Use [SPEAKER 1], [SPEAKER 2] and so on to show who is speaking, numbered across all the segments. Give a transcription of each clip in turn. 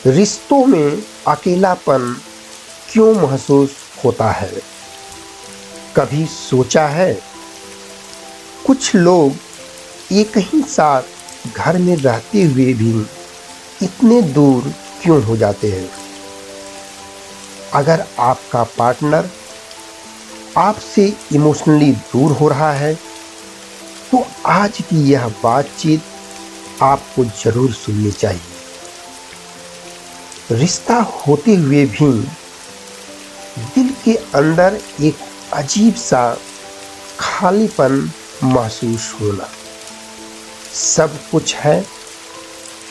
[SPEAKER 1] रिश्तों में अकेलापन क्यों महसूस होता है? कभी सोचा है? कुछ लोग एक ही साथ घर में रहते हुए भी इतने दूर क्यों हो जाते हैं? अगर आपका पार्टनर आपसे इमोशनली दूर हो रहा है, तो आज की यह बातचीत आपको ज़रूर सुननी चाहिए। रिश्ता होते हुए भी दिल के अंदर एक अजीब सा खालीपन महसूस होना। सब कुछ है,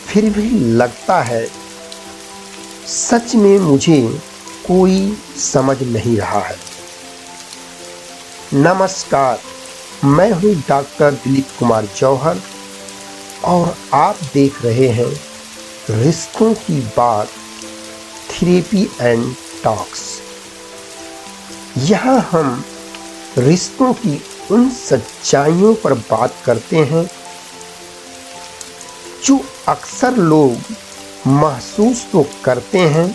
[SPEAKER 1] फिर भी लगता है सच में मुझे कोई समझ नहीं रहा है। नमस्कार, मैं हूं डॉक्टर दिलीप कुमार जौहर और आप देख रहे हैं रिश्तों की बात थेरेपी एंड टॉक्स। यहाँ हम रिश्तों की उन सच्चाइयों पर बात करते हैं जो अक्सर लोग महसूस तो करते हैं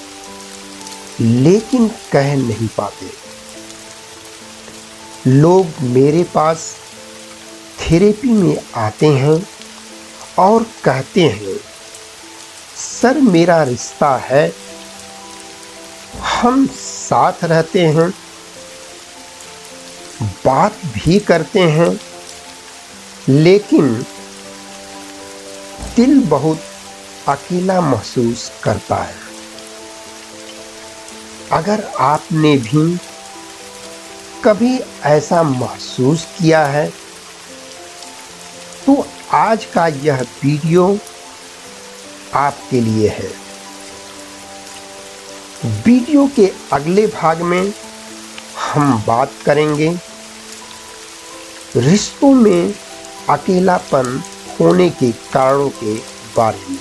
[SPEAKER 1] लेकिन कह नहीं पाते। लोग मेरे पास थेरेपी में आते हैं और कहते हैं, सर मेरा रिश्ता है, हम साथ रहते हैं, बात भी करते हैं, लेकिन दिल बहुत अकेला महसूस करता है। अगर आपने भी कभी ऐसा महसूस किया है, तो आज का यह वीडियो आपके लिए है। वीडियो के अगले भाग में हम बात करेंगे रिश्तों में अकेलापन होने के कारणों के बारे में,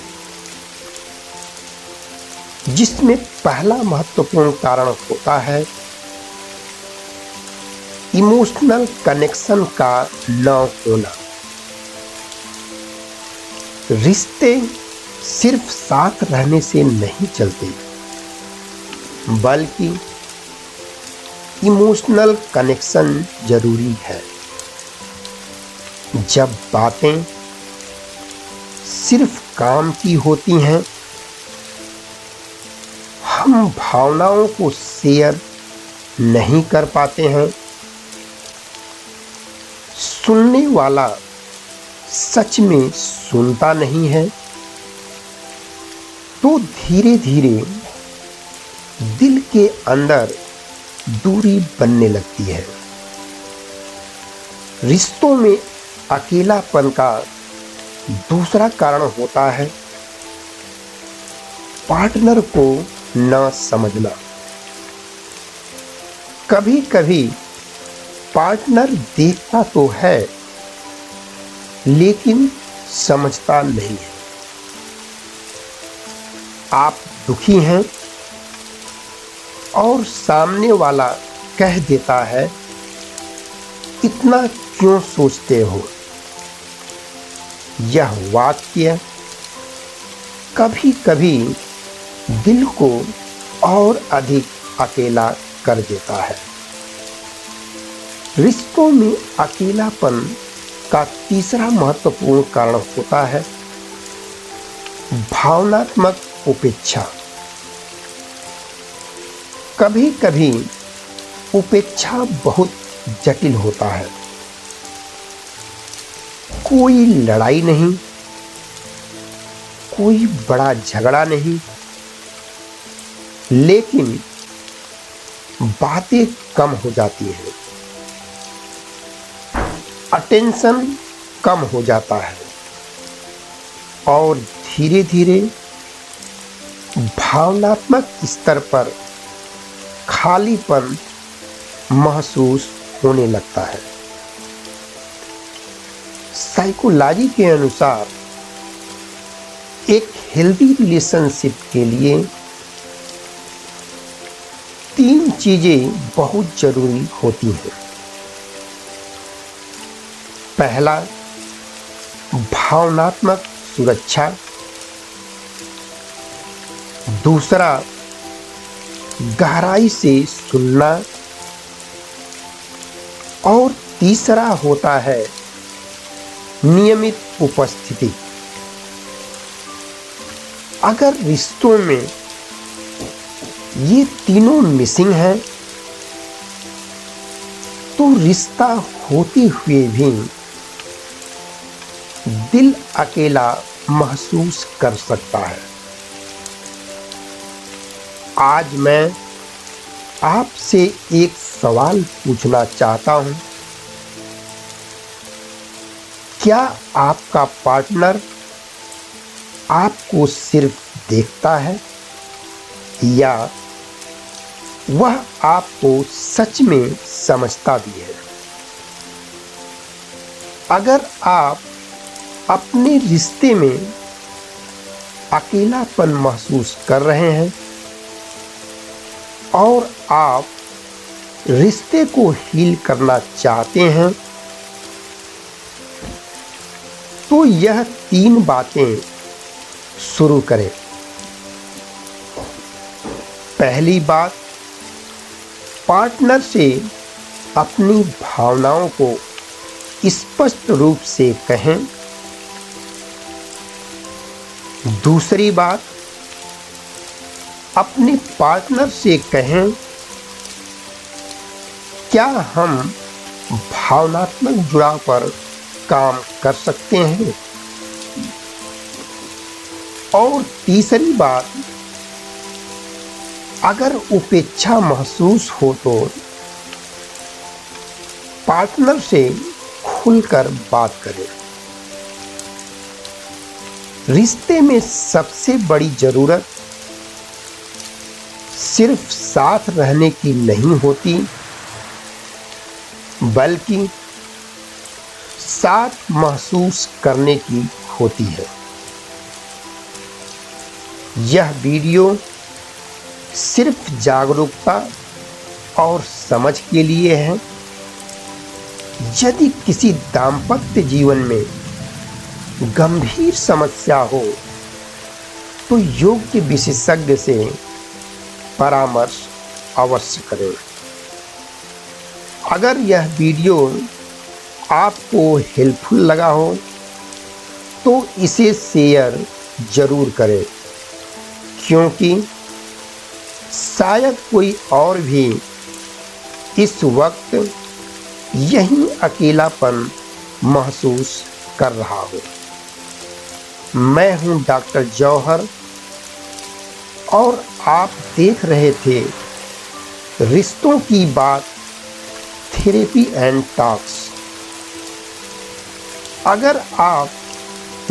[SPEAKER 1] जिसमें पहला महत्वपूर्ण कारण होता है इमोशनल कनेक्शन का न होना। रिश्ते सिर्फ साथ रहने से नहीं चलते, बल्कि इमोशनल कनेक्शन जरूरी है। जब बातें सिर्फ काम की होती हैं, हम भावनाओं को शेयर नहीं कर पाते हैं, सुनने वाला सच में सुनता नहीं है, तो धीरे धीरे दिल के अंदर दूरी बनने लगती है। रिश्तों में अकेलापन का दूसरा कारण होता है पार्टनर को न समझना। कभी कभी पार्टनर देखता तो है, लेकिन समझता नहीं है। आप दुखी हैं और सामने वाला कह देता है, इतना क्यों सोचते हो। यह वाक्य कभी कभी दिल को और अधिक अकेला कर देता है। रिश्तों में अकेलापन का तीसरा महत्वपूर्ण कारण होता है भावनात्मक उपेक्षा। कभी कभी उपेक्षा बहुत जटिल होता है। कोई लड़ाई नहीं, कोई बड़ा झगड़ा नहीं, लेकिन बातें कम हो जाती हैं, अटेंशन कम हो जाता है और धीरे धीरे भावनात्मक स्तर पर खालीपन महसूस होने लगता है। साइकोलॉजी के अनुसार एक हेल्दी रिलेशनशिप के लिए 3 चीजें बहुत जरूरी होती हैं। पहला, भावनात्मक सुरक्षा। दूसरा, गहराई से सुनना। और तीसरा होता है नियमित उपस्थिति। अगर रिश्तों में ये तीनों मिसिंग हैं तो रिश्ता होते हुए भी दिल अकेला महसूस कर सकता है। आज मैं आपसे एक सवाल पूछना चाहता हूं। क्या आपका पार्टनर आपको सिर्फ देखता है या वह आपको सच में समझता भी है? अगर आप अपने रिश्ते में अकेलापन महसूस कर रहे हैं और आप रिश्ते को हील करना चाहते हैं तो यह 3 बातें शुरू करें। पहली बात, पार्टनर से अपनी भावनाओं को स्पष्ट रूप से कहें। दूसरी बात, अपने पार्टनर से कहें, क्या हम भावनात्मक जुड़ाव पर काम कर सकते हैं? और तीसरी बात, अगर उपेक्षा महसूस हो तो पार्टनर से खुलकर बात करें। रिश्ते में सबसे बड़ी जरूरत सिर्फ साथ रहने की नहीं होती, बल्कि साथ महसूस करने की होती है। यह वीडियो सिर्फ जागरूकता और समझ के लिए है। यदि किसी दाम्पत्य जीवन में गंभीर समस्या हो तो योग्य विशेषज्ञ से परामर्श अवश्य करें। अगर यह वीडियो आपको हेल्पफुल लगा हो तो इसे शेयर जरूर करें, क्योंकि शायद कोई और भी इस वक्त यही अकेलापन महसूस कर रहा हो। मैं हूं डॉक्टर जौहर और आप देख रहे थे रिश्तों की बात थेरेपी एंड टॉक्स। अगर आप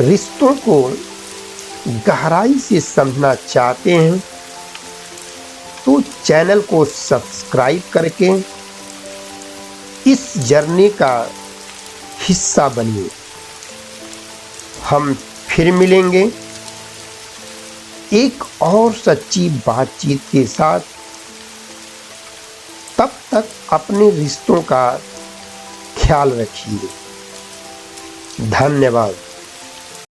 [SPEAKER 1] रिश्तों को गहराई से समझना चाहते हैं तो चैनल को सब्सक्राइब करके इस जर्नी का हिस्सा बनिए। हम फिर मिलेंगे एक और सच्ची बातचीत के साथ। तब तक अपने रिश्तों का ख्याल रखिए। धन्यवाद।